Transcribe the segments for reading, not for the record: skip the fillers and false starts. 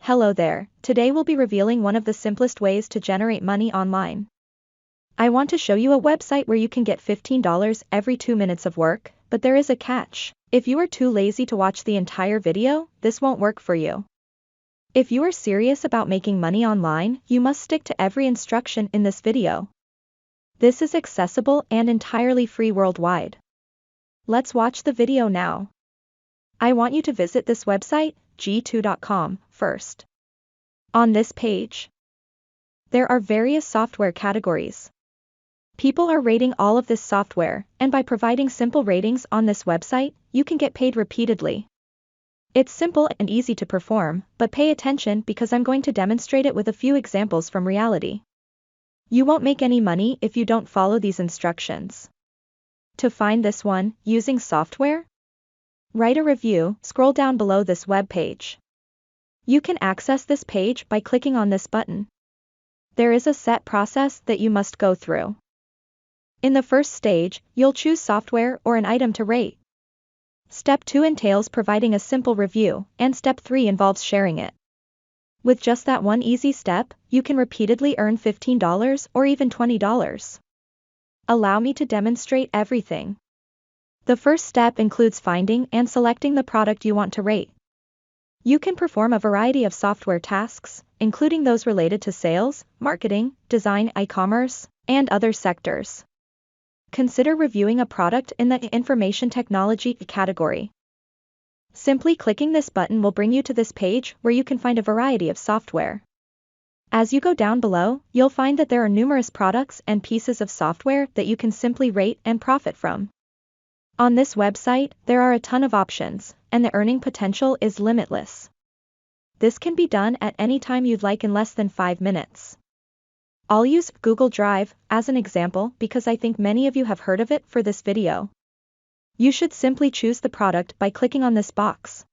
Hello there, today we'll be revealing one of the simplest ways to generate money online. I want to show you a website where you can get $15 every 2 minutes of work, but there is a catch. If you are too lazy to watch the entire video, this won't work for you. If you are serious about making money online, you must stick to every instruction in this video. This is accessible and entirely free worldwide. Let's watch the video now. I want you to visit this website, g2.com, first. On this page, there are various software categories. People are rating all of this software, and by providing simple ratings on this website, you can get paid repeatedly. It's simple and easy to perform, but pay attention because I'm going to demonstrate it with a few examples from reality. You won't make any money if you don't follow these instructions. To find this one, using software, write a review, scroll down below this web page. You can access this page by clicking on this button. There is a set process that you must go through. In the first stage, you'll choose software or an item to rate. Step 2 entails providing a simple review, and Step 3 involves sharing it. With just that one easy step, you can repeatedly earn $15 or even $20. Allow me to demonstrate everything. The first step includes finding and selecting the product you want to rate. You can perform a variety of software tasks, including those related to sales, marketing, design, e-commerce, and other sectors. Consider reviewing a product in the information technology category. Simply clicking this button will bring you to this page where you can find a variety of software. As you go down below, you'll find that there are numerous products and pieces of software that you can simply rate and profit from. On this website, there are a ton of options, and the earning potential is limitless. This can be done at any time you'd like in less than 5 minutes. I'll use Google Drive as an example because I think many of you have heard of it for this video. You should simply choose the product by clicking on this box.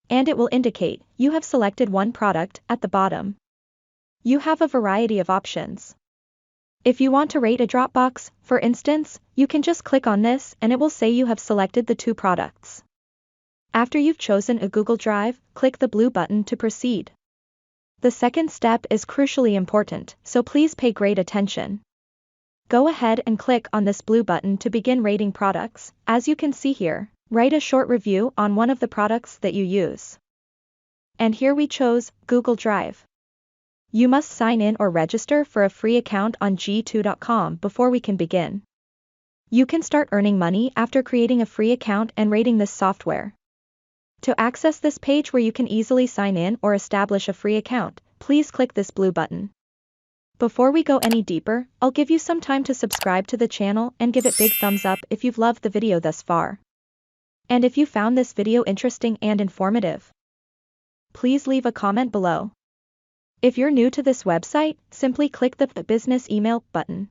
And it will indicate you have selected one product at the bottom. You have a variety of options. If you want to rate a Dropbox, for instance, you can just click on this and it will say you have selected the 2 products. After you've chosen a Google Drive, click the blue button to proceed. The second step is crucially important, so please pay great attention. Go ahead and click on this blue button to begin rating products. As you can see here, write a short review on one of the products that you use. And here we chose Google Drive. You must sign in or register for a free account on g2.com before we can begin. You can start earning money after creating a free account and rating this software. To access this page where you can easily sign in or establish a free account, please click this blue button. Before we go any deeper, I'll give you some time to subscribe to the channel and give it big thumbs up if you've loved the video thus far. And if you found this video interesting and informative, please leave a comment below. If you're new to this website, simply click the Business Email button.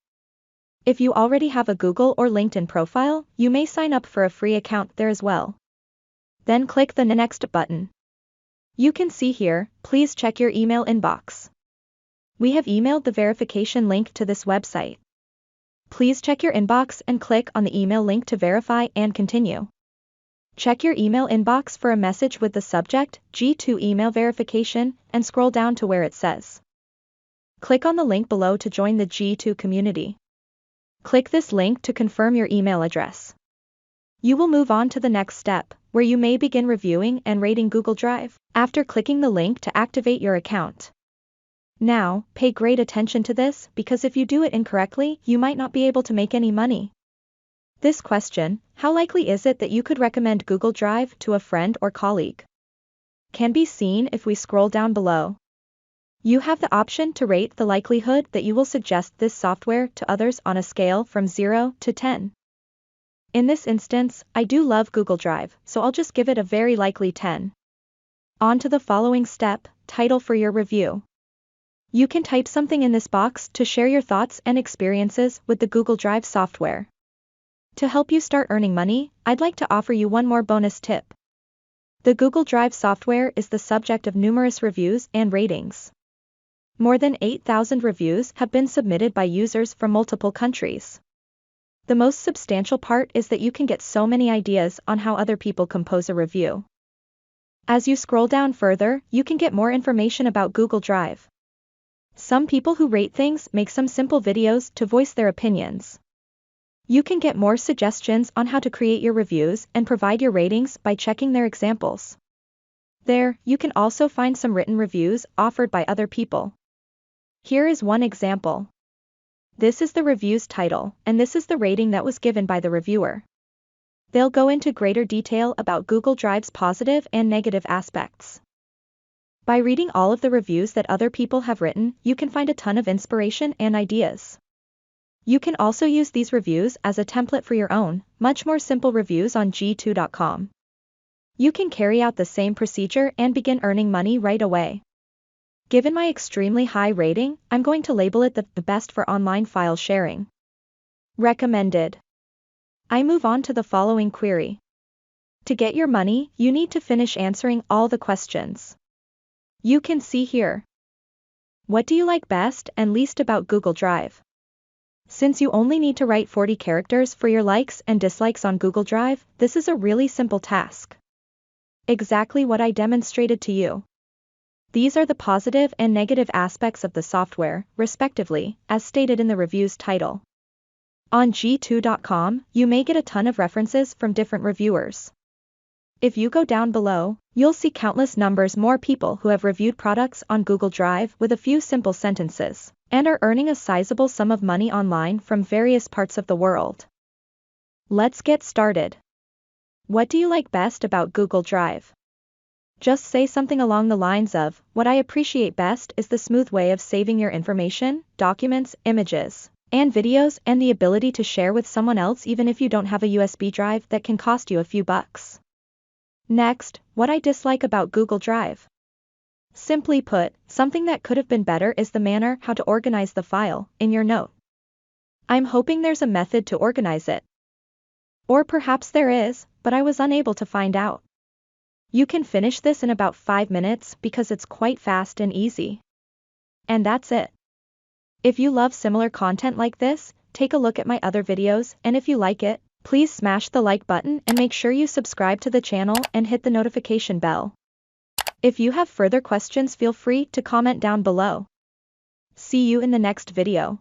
If you already have a Google or LinkedIn profile, you may sign up for a free account there as well. Then click the Next button. You can see here, please check your email inbox. We have emailed the verification link to this website. Please check your inbox and click on the email link to verify and continue. Check your email inbox for a message with the subject, G2 email verification, and scroll down to where it says. Click on the link below to join the G2 community. Click this link to confirm your email address. You will move on to the next step, where you may begin reviewing and rating Google Drive, after clicking the link to activate your account. Now, pay great attention to this because if you do it incorrectly, you might not be able to make any money. This question, how likely is it that you could recommend Google Drive to a friend or colleague, can be seen if we scroll down below. You have the option to rate the likelihood that you will suggest this software to others on a scale from 0 to 10. In this instance, I do love Google Drive, so I'll just give it a very likely 10. On to the following step, title for your review. You can type something in this box to share your thoughts and experiences with the Google Drive software. To help you start earning money, I'd like to offer you one more bonus tip. The Google Drive software is the subject of numerous reviews and ratings. More than 8,000 reviews have been submitted by users from multiple countries. The most substantial part is that you can get so many ideas on how other people compose a review. As you scroll down further, you can get more information about Google Drive. Some people who rate things make some simple videos to voice their opinions. You can get more suggestions on how to create your reviews and provide your ratings by checking their examples. There, you can also find some written reviews offered by other people. Here is one example. This is the review's title, and this is the rating that was given by the reviewer. They'll go into greater detail about Google Drive's positive and negative aspects. By reading all of the reviews that other people have written, you can find a ton of inspiration and ideas. You can also use these reviews as a template for your own, much more simple reviews on G2.com. You can carry out the same procedure and begin earning money right away. Given my extremely high rating, I'm going to label it the best for online file sharing. Recommended. I move on to the following query. To get your money, you need to finish answering all the questions. You can see here. What do you like best and least about Google Drive? Since you only need to write 40 characters for your likes and dislikes on Google Drive, this is a really simple task. Exactly what I demonstrated to you. These are the positive and negative aspects of the software, respectively, as stated in the review's title. On G2.com, you may get a ton of references from different reviewers. If you go down below, you'll see countless numbers more people who have reviewed products on Google Drive with a few simple sentences, and are earning a sizable sum of money online from various parts of the world. Let's get started. What do you like best about Google Drive? Just say something along the lines of, what I appreciate best is the smooth way of saving your information, documents, images, and videos, and the ability to share with someone else even if you don't have a USB drive that can cost you a few bucks. Next, what I dislike about Google Drive. Simply put, something that could have been better is the manner how to organize the file in your note. I'm hoping there's a method to organize it. Or perhaps there is, but I was unable to find out. You can finish this in about 5 minutes because it's quite fast and easy. And that's it. If you love similar content like this, take a look at my other videos, and if you like it, please smash the like button and make sure you subscribe to the channel and hit the notification bell. If you have further questions, feel free to comment down below. See you in the next video.